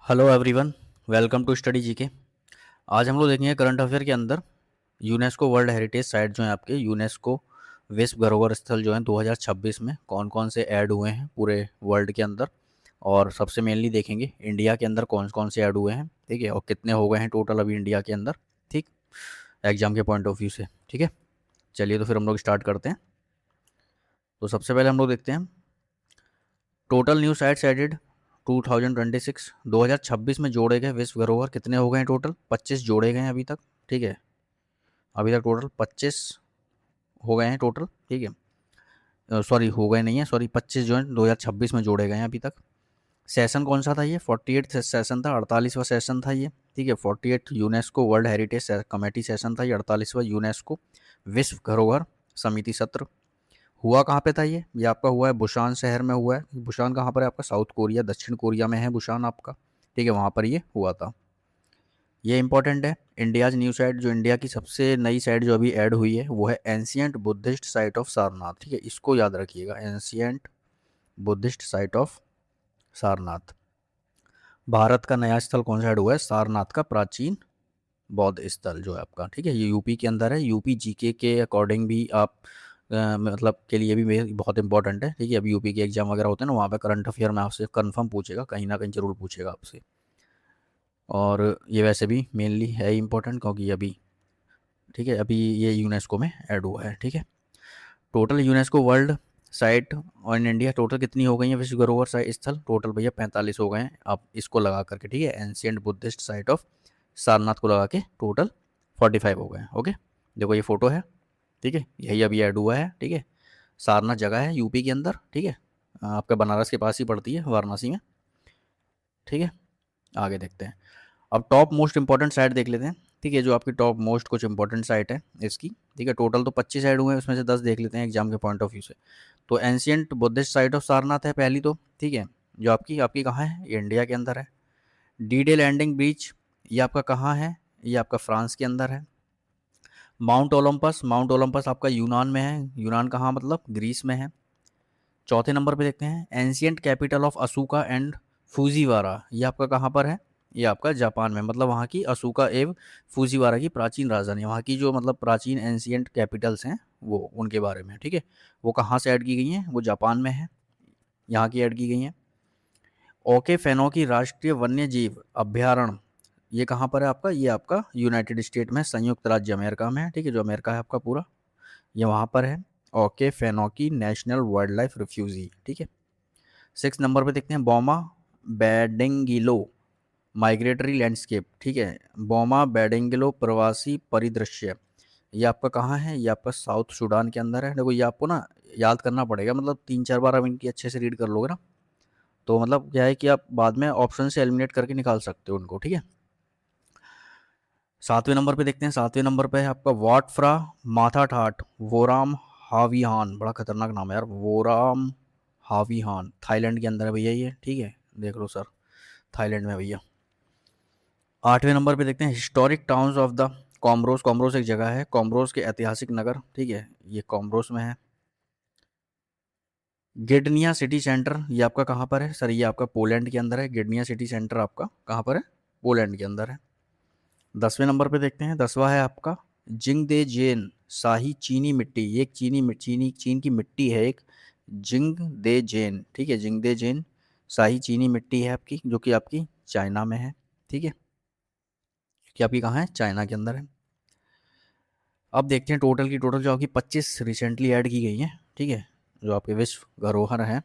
Hello everyone. Welcome to study GK. आज हम लोग देखेंगे करंट अफेयर के अंदर यूनेस्को वर्ल्ड हेरिटेज साइट जो है आपके यूनेस्को विश्व धरोहर स्थल जो है 2026 में कौन कौन से ऐड हुए हैं पूरे वर्ल्ड के अंदर। और सबसे मेनली देखेंगे इंडिया के अंदर कौन कौन से ऐड हुए हैं, ठीक है, और कितने हो गए हैं टोटल अभी इंडिया के अंदर, ठीक, एग्जाम के पॉइंट ऑफ व्यू से, ठीक है। चलिए तो फिर हम लोग स्टार्ट करते हैं। तो सबसे पहले हम लोग देखते हैं टोटल न्यू साइट्स एडेड 2026 2026 में जोड़े गए विश्व धरोहर कितने हो गए हैं टोटल 25 जोड़े गए हैं अभी तक, ठीक है। अभी तक टोटल 25 हो गए हैं टोटल, ठीक है। सॉरी हो गए नहीं है, सॉरी 25 जो है 2026 में जोड़े गए हैं अभी तक। सेशन कौन सा था ये 48 सेशन था, 48वां सेशन था ये, ठीक है। 48 UNESCO world heritage committee session था ये, 48वां यूनेस्को विश्व धरोहर समिति सत्र। हुआ कहाँ पे था ये आपका हुआ है बुशान शहर में हुआ है। बुशान कहाँ पर है आपका, साउथ कोरिया, दक्षिण कोरिया में है बुशान आपका, ठीक है, वहाँ पर ये हुआ था। ये इंपॉर्टेंट है। इंडियाज न्यू साइट जो इंडिया की सबसे नई साइट जो अभी ऐड हुई है वो है ancient Buddhist site of Sarnath, ठीक है, इसको याद रखिएगा, ancient Buddhist site of Sarnath. Bharat का नया स्थल कौन सा ऐड हुआ है, सारनाथ का प्राचीन बौद्ध स्थल जो है आपका, ठीक है। ये यूपी के अंदर है। यूपी जीके के अकॉर्डिंग भी आप मतलब के लिए भी बहुत इंपॉर्टेंट है, ठीक है। अभी यूपी के एग्जाम वगैरह होते हैं ना, वहाँ पे करंट अफेयर में आपसे कंफर्म पूछेगा, कहीं ना कहीं जरूर पूछेगा आपसे। और ये वैसे भी मेनली है इंपॉर्टेंट क्योंकि अभी, ठीक है, अभी ये यूनेस्को में ऐड हुआ है, ठीक है। टोटल यूनेस्को वर्ल्ड साइट और इन इंडिया टोटल कितनी हो गई है विश्व धरोहर साइट स्थल, टोटल भैया 45 हो गए हैं। आप इसको लगा करके, ठीक है, ancient Buddhist site of Sarnath को लगा के टोटल 45 हो गए हैं। ओके, देखो ये फोटो है, ठीक है, यही अभी ऐड हुआ है, ठीक है। सारनाथ जगह है यूपी के अंदर, ठीक है, आपका बनारस के पास ही पड़ती है, वाराणसी में, ठीक है। आगे देखते हैं। अब टॉप मोस्ट इंपॉर्टेंट साइट देख लेते हैं, ठीक है, जो आपकी टॉप मोस्ट कुछ इंपॉर्टेंट साइट है इसकी, ठीक है। टोटल तो 25 ऐड हुए हैं, उसमें से 10 देख लेते हैं एग्जाम के पॉइंट ऑफ व्यू से। तो ancient Buddhist site of Sarnath है पहली तो, ठीक है, जो आपकी आपकी कहाँ है, ये इंडिया के अंदर है। डी डे लैंडिंग ब्रिज, ये आपका कहाँ है, ये आपका फ्रांस के अंदर है। माउंट ओलंपस, माउंट ओलंपस आपका यूनान में है। यूनान कहाँ, मतलब ग्रीस में है। चौथे नंबर पे देखते हैं ancient capital of असूका and Fujiwara, ये आपका कहाँ पर है, ये आपका जापान में, मतलब वहाँ की असूका एवं फूजीवारा की प्राचीन राजधानी, वहाँ की जो मतलब प्राचीन एंशियंट कैपिटल्स हैं वो उनके बारे में, ठीक है। वो कहाँ से ऐड की गई हैं, वो जापान में है, यहाँ की ऐड की गई हैं। ओके फेनो की राष्ट्रीय वन्य जीव अभ्यारण्य, ये कहाँ पर है आपका, ये आपका यूनाइटेड स्टेट में, संयुक्त राज्य अमेरिका में है, ठीक है, जो अमेरिका है आपका पूरा, ये वहाँ पर है। ओके फेनोकी नेशनल वाइल्ड लाइफ रिफ्यूजी, ठीक है। 6 नंबर पे देखते हैं बोमा बैडेंगिलो माइग्रेटरी लैंडस्केप, ठीक है। बोमा बैडेंगिलो प्रवासी परिदृश्य, ये आपका कहाँ है, ये आपका साउथ सूडान के अंदर है। देखो ये आपको ना याद करना पड़ेगा, मतलब 3-4 बार आप इनकी अच्छे से रीड कर लोगे ना, तो मतलब क्या है कि आप बाद में ऑप्शन से एलिमिनेट करके निकाल सकते हो उनको, ठीक है। 7वें नंबर पे देखते हैं, 7वें नंबर पे है आपका वाटफ्रा माथा ठाट वोराम हावीहान, बड़ा खतरनाक नाम है यार, वोराम हावीहान, थाईलैंड के अंदर है भैया ये, ठीक है, देख लो सर, थाईलैंड में भैया। 8वें नंबर पे देखते हैं हिस्टोरिक टाउन्स ऑफ द कॉमरोस, कॉमरोस एक जगह है, कॉमरोस के ऐतिहासिक नगर, ठीक है, ये कॉमरोस में है। गिडनिया सिटी सेंटर, ये आपका कहाँ पर है सर, ये आपका पोलैंड के अंदर है। गिडनिया सिटी सेंटर आपका कहाँ पर है, पोलैंड के अंदर है। 10वें नंबर पे देखते हैं, 10वां है आपका जिंग दे जेन शाही चीनी मिट्टी, ये एक चीन की मिट्टी है एक, जिंग दे जेन, ठीक है, जिंग दे जेन शाही चीनी मिट्टी है आपकी, जो कि आपकी चाइना में है, ठीक है, कि आपकी कहाँ है, चाइना के अंदर है। अब देखते हैं टोटल की टोटल जो आपकी 25 रिसेंटली ऐड की गई है, ठीक है, जो आपके विश्व धरोहर हैं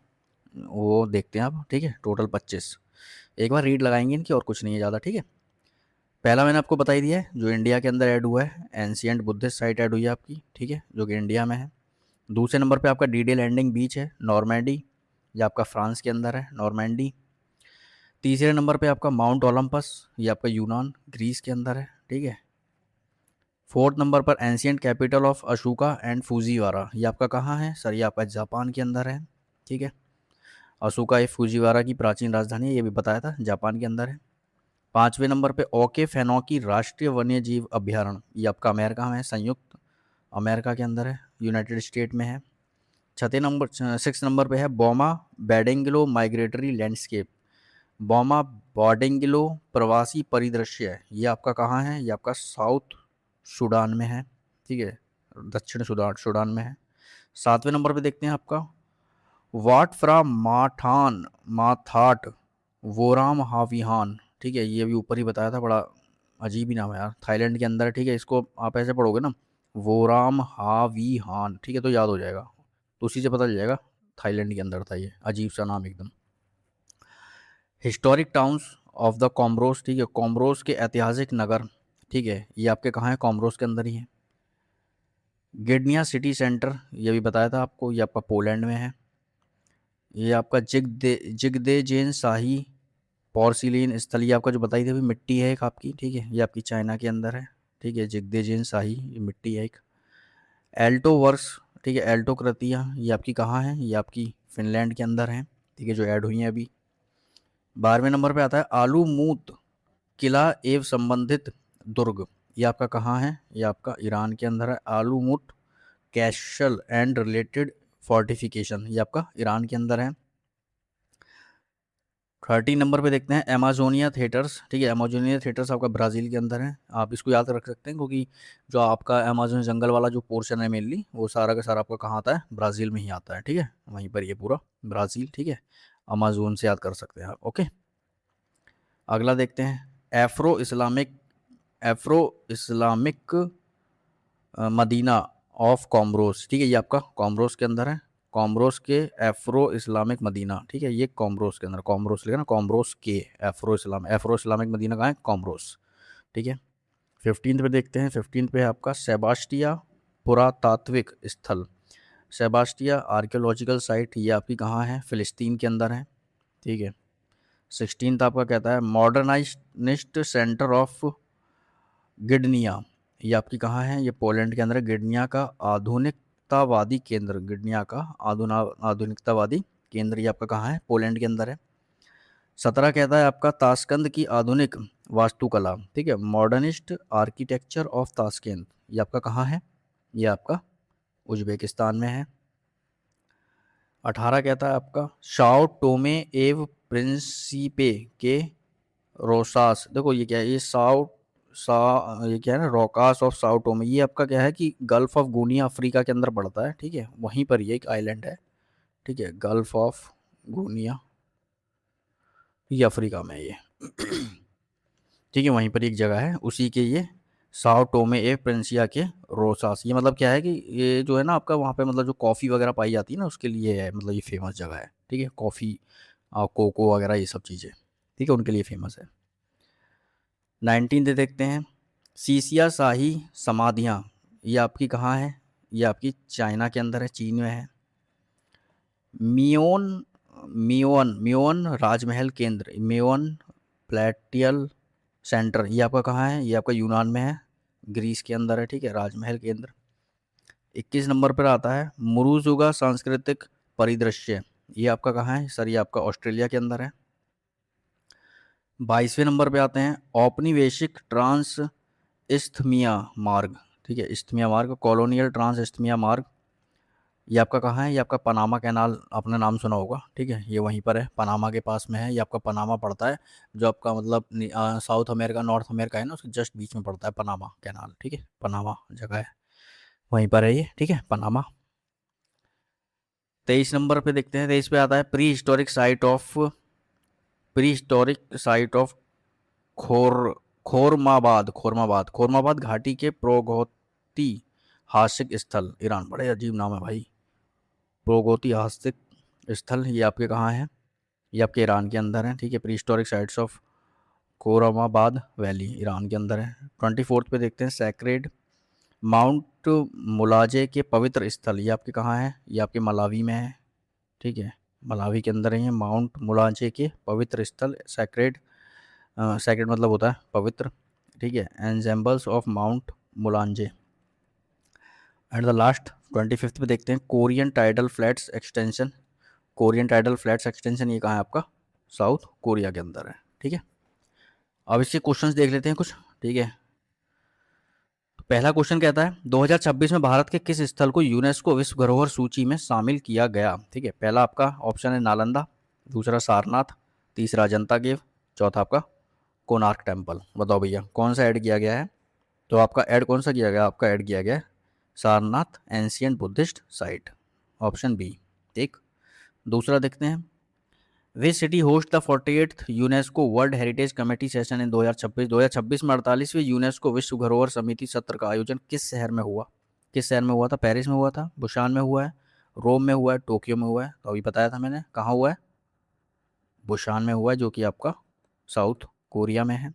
वो देखते हैं आप, ठीक है, टोटल 25 एक बार रीड लगाएंगे इनकी, और कुछ नहीं है ज़्यादा, ठीक है। पहला मैंने आपको बता ही दिया है, जो इंडिया के अंदर ऐड हुआ है एंशियंट बुद्धिस्ट साइट ऐड हुई है आपकी, ठीक है, जो कि इंडिया में है। दूसरे नंबर पे आपका डी डे लैंडिंग बीच है नॉर्मैंडी, ये आपका फ्रांस के अंदर है नॉर्मैंडी। तीसरे नंबर पे आपका माउंट ओलंपस, ये आपका यूनान ग्रीस के अंदर है, ठीक है। फोर्थ नंबर पर ancient capital of Asuka and Fujiwara, ये आपका कहाँ है सर, ये आपका जापान के अंदर है, ठीक है। अशोका ए फूजीवारा की प्राचीन राजधानी है, ये भी बताया था, जापान के अंदर है। 5वें नंबर पे ओके फेनोकी राष्ट्रीय वन्य जीव अभ्यारण्य, ये आपका अमेरिका में है, संयुक्त अमेरिका के अंदर है, यूनाइटेड स्टेट में है। 6 नंबर पे है बोमा बैडेंगलो माइग्रेटरी लैंडस्केप, बोमा बॉडेंगिलो प्रवासी परिदृश्य, ये आपका कहाँ है? ये आपका साउथ सूडान में है, ठीक है, दक्षिण सूडान में है। 7वें नंबर पे देखते हैं आपका वाट फ्रा माठान माथाट वोराम हाविहान, ठीक है, ये भी ऊपर ही बताया था, बड़ा अजीब ही नाम है यार, थाईलैंड के अंदर है, ठीक है, इसको आप ऐसे पढ़ोगे ना, वोराम हाविहान, ठीक है, तो याद हो जाएगा, तो उसी से पता चल जाएगा थाईलैंड के अंदर था ये, अजीब सा नाम एकदम। हिस्टोरिक टाउन्स ऑफ द कॉमरोस, ठीक है, कॉमरोस के ऐतिहासिक नगर, ठीक है, ये आपके कहाँ है? कॉमरोस के अंदर ही है। गिडनिया सिटी सेंटर, ये भी बताया था आपको, ये आपका पोलैंड में है। ये आपका जिगदे जेन शाही पोर्सिलेन स्थल, ये आपका जो बताई थी अभी, मिट्टी है एक आपकी, ठीक है, ये आपकी चाइना के अंदर है, ठीक है, जिगदे जेन शाही, ये मिट्टी है एक। एल्टो वर्क्स, ठीक है, एल्टो कृतियाँ, ये आपकी कहाँ है? ये आपकी फिनलैंड के अंदर है, ठीक है, जो ऐड हुई हैं अभी। 12वें नंबर पे आता है आलू मूत किला एवं संबंधित दुर्ग, ये आपका कहाँ है? ये आपका ईरान के अंदर है, आलू मूट कैशल एंड रिलेटेड फोर्टिफिकेशन, ये आपका ईरान के अंदर है। 13 नंबर पे देखते हैं अमेजोनिया थिएटर्स, ठीक है, अमेजोनिया थिएटर्स आपका ब्राज़ील के अंदर है, आप इसको याद रख सकते हैं क्योंकि जो आपका अमेजोन जंगल वाला जो पोर्शन है मेनली, वो सारा का सारा आपका कहाँ आता है? ब्राज़ील में ही आता है, ठीक है, वहीं पर ये पूरा ब्राज़ील, ठीक है, अमेजोन से याद कर सकते हैं आप। ओके, अगला देखते हैं एफ्रो इस्लामिक मदीना ऑफ कॉमरोस, ठीक है, ये आपका कॉमरोस के अंदर है, कॉमरोस के एफ्रो इस्लामिक मदीना, ठीक है, ये कॉमरोस के अंदर, कॉमरोस लिखा ना, कॉमरोस के एफ्रो इस्लामिक मदीना कहाँ है? कॉमरोस, ठीक है। 15 पे देखते हैं, 15 पे है आपका सेबास्टिया पुरातात्विक स्थल, सेबास्टिया आर्कियोलॉजिकल साइट, ये आपकी कहाँ है? फिलिस्तीन के अंदर है, ठीक है। 16 आपका कहता है मॉडर्नाइज्ड सेंटर ऑफ गिडनिया, ये आपकी कहाँ है? ये पोलैंड के अंदर है, गिडनिया का आधुनिकतावादी केंद्र, गिडनिया का आधुनिकतावादी केंद्र, ये आपका कहाँ है? पोलैंड के अंदर है। 17 कहता है आपका ताशकंद की आधुनिक वास्तुकला, ठीक है, मॉडर्निस्ट आर्किटेक्चर ऑफ ताशकंद, ये आपका कहाँ है? ये आपका उज्बेकिस्तान में है। 18 कहता है आपका शाओ टोमे एव प्रिंसिपे के रोसास, देखो ये क्या है, ये ये क्या है ना, रोकास ऑफ साओ टोमे, ये आपका क्या है कि गल्फ ऑफ गुनिया अफ्रीका के अंदर पड़ता है, ठीक है, वहीं पर ये एक आइलैंड है, ठीक है, गल्फ ऑफ गुनिया, ये अफ्रीका में है ये ठीक है, वहीं पर एक जगह है, उसी के ये साओ टोमे ए प्रिंसिया के रोसास, ये मतलब क्या है कि ये जो है ना आपका वहाँ पे मतलब जो कॉफ़ी वगैरह पाई जाती है ना, उसके लिए है, मतलब ये फेमस जगह है, ठीक है, कॉफ़ी कोको वगैरह ये सब चीज़ें, ठीक है, उनके लिए फेमस है। 19 दे देखते हैं सीसिया शाही समाधियाँ, ये आपकी कहाँ है? ये आपकी चाइना के अंदर है, चीन में है। मियोन मियोन मियोन राजमहल केंद्र, मियोन प्लेटियल सेंटर, ये आपका कहाँ है? ये आपका यूनान में है, ग्रीस के अंदर है, ठीक है, राजमहल केंद्र। 21 नंबर पर आता है मुरुजुगा सांस्कृतिक परिदृश्य, ये आपका कहाँ है? सर ये आपका ऑस्ट्रेलिया के अंदर है। 22वें नंबर पे आते हैं औपनिवेशिक ट्रांस इस्थमिया मार्ग, ठीक है, इस्थमिया मार्ग, कॉलोनियल ट्रांस इस्थमिया मार्ग, ये आपका कहाँ है? ये आपका पनामा कैनाल, आपने नाम सुना होगा, ठीक है, ये वहीं पर है, पनामा के पास में है, ये आपका पनामा पड़ता है, जो आपका मतलब साउथ अमेरिका नॉर्थ अमेरिका है ना, उसके जस्ट बीच में पड़ता है पनामा कैनाल, ठीक है, पनामा जगह है, वहीं पर है ये, ठीक है, पनामा। 23 नंबर पे देखते हैं, 23 पे आता है प्री हिस्टोरिक साइट ऑफ खोर खोरमाबाद घाटी के प्रोगोती हासिक स्थल, ईरान, बड़े अजीब नाम है भाई, प्रोगोती हासिक स्थल, ये आपके कहाँ है? ये आपके ईरान के अंदर है, ठीक है, prehistoric sites of Khorramabad valley, Iran के अंदर है। 24 पे देखते हैं सैक्रेड माउंट मुलाजे के पवित्र स्थल, ये आपके कहाँ है? ये आपके मलावी में है, ठीक है, मलावी के अंदर है माउंट मुलाजे के पवित्र स्थल, सैक्रेड मतलब होता है पवित्र, ठीक है, ensembles of mount Mulanje. And the last 25 पे देखते हैं Korean tidal flats extension, Korean tidal flats extension, ये कहाँ है आपका? साउथ कोरिया के अंदर है, ठीक है। अब इसके क्वेश्चंस देख लेते हैं कुछ, ठीक है। तो पहला क्वेश्चन कहता है 2026 में भारत के किस स्थल को यूनेस्को विश्व धरोहर सूची में शामिल किया गया, ठीक है, पहला आपका ऑप्शन है नालंदा, दूसरा सारनाथ, तीसरा अजंता केव, चौथा आपका कोणार्क टेम्पल। बताओ भैया कौन सा ऐड किया गया है? तो आपका ऐड कौन सा किया गया? आपका ऐड किया गया है Sarnath ancient Buddhist site, option B. ठीक, दूसरा देखते हैं। वे city host the 48th UNESCO world heritage committee session in 2026। 2026 में 48वें यूनेस्को विश्व धरोहर समिति सत्र का आयोजन किस शहर में हुआ? किस शहर में हुआ था? पेरिस में हुआ था, बुसान में हुआ है, रोम में हुआ है, टोक्यो में हुआ है? तो अभी बताया था मैंने कहाँ हुआ है, बुसान में हुआ है, जो कि आपका साउथ कोरिया में है।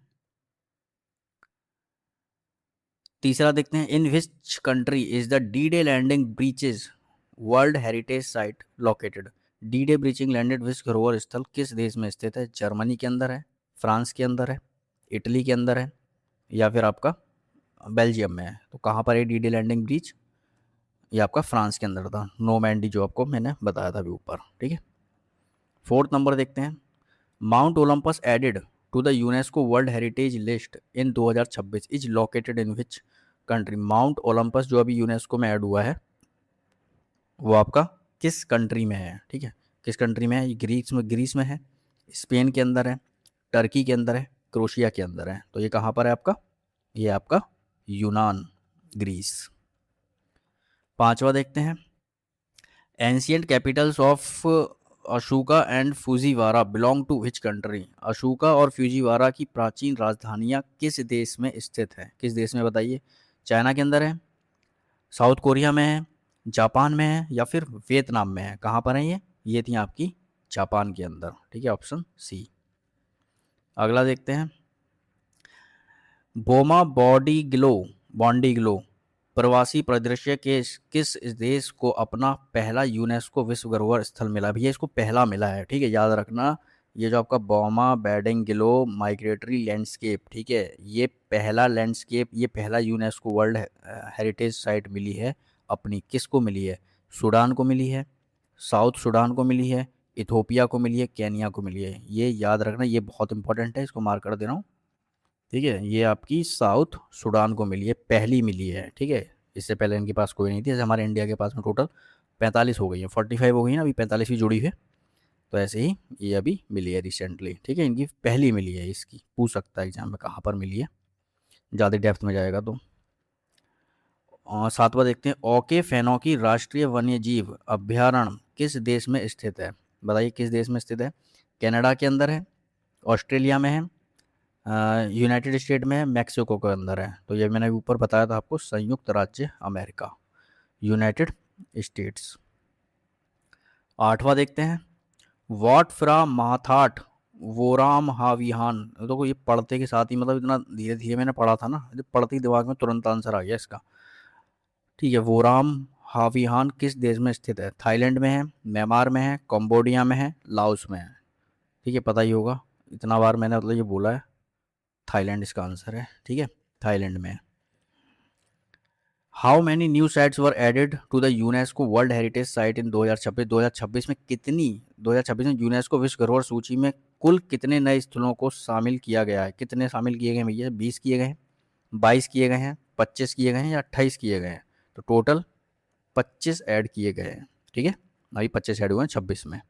तीसरा देखते हैं। In which country is the D day landing breaches world heritage site located? D day breaching landed विश्व धरोहर स्थल किस देश में स्थित है? जर्मनी के अंदर है, फ्रांस के अंदर है, इटली के अंदर है, या फिर आपका बेल्जियम में है? तो कहाँ पर है डी डे लैंडिंग ब्रीच? ये आपका फ्रांस के अंदर था, नोमैंडी, जो आपको मैंने बताया था अभी ऊपर। ठीक है, फोर्थ नंबर देखते हैं। Mount Olympus added to the UNESCO world Heritage list in 2026 is located in which country? Mount Olympus जो अभी यूनेस्को में ऐड हुआ है वो आपका किस कंट्री में है? ठीक है, किस कंट्री में है? ये ग्रीस में है, स्पेन के अंदर है, टर्की के अंदर है, क्रोशिया के अंदर है? तो ये कहाँ पर है आपका? ये आपका यूनान, ग्रीस। पांचवा देखते हैं। Ancient capitals of Asuka and Fujiwara belong to which country? Asuka और फ्यूजीवारा की प्राचीन राजधानियां किस देश में स्थित हैं? किस देश में बताइए? चाइना के अंदर है, साउथ कोरिया में है, जापान में है, या फिर वियतनाम में है? कहाँ पर है ये थी आपकी जापान के अंदर। ठीक है, ऑप्शन सी। अगला देखते हैं। बोमा बॉन्डी ग्लो प्रवासी परिदृश्य के किस देश को अपना पहला यूनेस्को विश्व धरोहर स्थल मिला? भैया इसको पहला मिला है, ठीक है, याद रखना। ये जो आपका बोमा बैडिंगलो माइग्रेटरी लैंडस्केप, ठीक है, ये पहला लैंडस्केप, ये पहला यूनेस्को वर्ल्ड हेरिटेज साइट मिली है अपनी। किसको मिली है? सूडान को मिली है, साउथ सूडान को मिली है, इथोपिया को मिली है, केनिया को मिली है? ये याद रखना, ये बहुत इंपॉर्टेंट है, इसको मार्क कर दे रहा हूँ। ठीक है, ये आपकी साउथ सूडान को मिली है, पहली मिली है। ठीक है, इससे पहले इनके पास कोई नहीं थी। जैसे हमारे इंडिया के पास में टोटल 45 हो गई है, 45 हो गई ना, अभी 45वीं जुड़ी है। तो ऐसे ही ये अभी मिली है रिसेंटली। ठीक है, इनकी पहली मिली है। इसकी पूछ सकता है एग्जाम में कहाँ पर मिली है, ज़्यादा डेप्थ में जाएगा तो। और सातवां देखते हैं। ओके फेनोकी राष्ट्रीय वन्यजीव अभ्यारण्य किस देश में स्थित है? बताइए किस देश में स्थित है? कनाडा के अंदर है, ऑस्ट्रेलिया में है, यूनाइटेड स्टेट में है, मैक्सिको के अंदर है? तो ये मैंने ऊपर बताया था आपको, संयुक्त राज्य अमेरिका, यूनाइटेड स्टेट्स। आठवां देखते हैं। वॉट फ्रा माथाट वोराम हाविहान। देखो ये पढ़ते के साथ ही, मतलब इतना धीरे धीरे मैंने पढ़ा था ना, पढ़ते ही दिमाग में तुरंत आंसर आ गया इसका। ठीक है, वोराम हाविहान किस देश में स्थित है? थाईलैंड में है, म्यांमार में है, कंबोडिया में है, लाओस में है? ठीक है, पता ही होगा, इतना बार मैंने मतलब ये बोला है। थाईलैंड इसका आंसर है। ठीक है, थाईलैंड में है। How many new sites were added to the UNESCO world heritage site in 2026? 2026 में कितनी, 2026 में यूनेस्को विश्व धरोहर सूची में कुल कितने नए स्थलों को शामिल किया गया है? कितने शामिल किए गए हैं भैया? 20 किए गए हैं, 22 किए गए हैं, 25 किए गए हैं, या 28 किए गए हैं? तो टोटल 25 ऐड किए गए हैं। ठीक है, अभी 25 ऐड हुए हैं 26 में,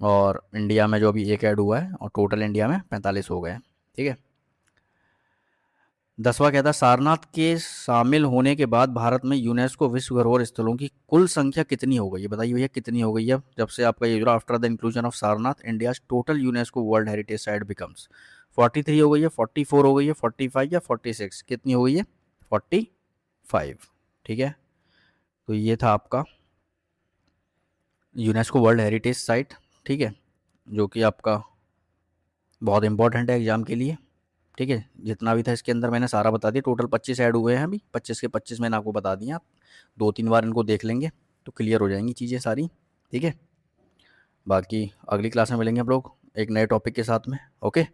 और इंडिया में जो अभी एक ऐड हुआ है, और टोटल इंडिया में 45 हो गए हैं। ठीक है, 10वां कहता है। सारनाथ के शामिल होने के बाद भारत में यूनेस्को विश्व धरोहर स्थलों की कुल संख्या कितनी हो गई है? बताइए भैया कितनी हो गई है जब से आपका ये after the inclusion of Sarnath India total UNESCO world heritage site becomes? 43 हो गई है, 44 हो गई है, 45 या 46? कितनी हो गई है? 45। ठीक है, तो ये था आपका यूनेस्को वर्ल्ड हेरिटेज साइट। ठीक है, जो कि आपका बहुत इंपॉर्टेंट है एग्जाम के लिए। ठीक है, जितना भी था इसके अंदर मैंने सारा बता दिया। टोटल 25 ऐड हुए हैं, अभी 25 के 25 मैंने आपको बता दिए। आप 2-3 बार इनको देख लेंगे तो क्लियर हो जाएंगी चीज़ें सारी। ठीक है, बाकी अगली क्लास में मिलेंगे हम लोग एक नए टॉपिक के साथ में। ओके,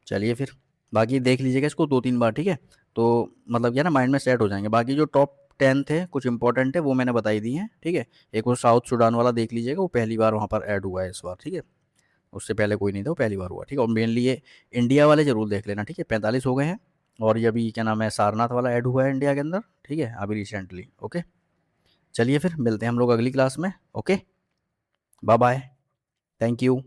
चलिए फिर, बाकी देख लीजिएगा इसको 2-3 बार। ठीक है, तो मतलब क्या ना, माइंड में सेट हो जाएंगे। बाकी जो टॉप 10 थे कुछ इंपॉर्टेंट है वो मैंने बताई दी हैं। ठीक है, एक वो साउथ सूडान वाला देख लीजिएगा, वो पहली बार वहाँ पर ऐड हुआ है इस बार। ठीक है, उससे पहले कोई नहीं था, वो पहली बार हुआ। ठीक है, और मेनली ये इंडिया वाले ज़रूर देख लेना। ठीक है, 45 हो गए हैं, और ये अभी क्या नाम है, सारनाथ वाला ऐड हुआ है इंडिया के अंदर। ठीक है, अभी रिसेंटली। ओके, चलिए फिर मिलते हैं हम लोग अगली क्लास में। Okay, bye bye, thank you.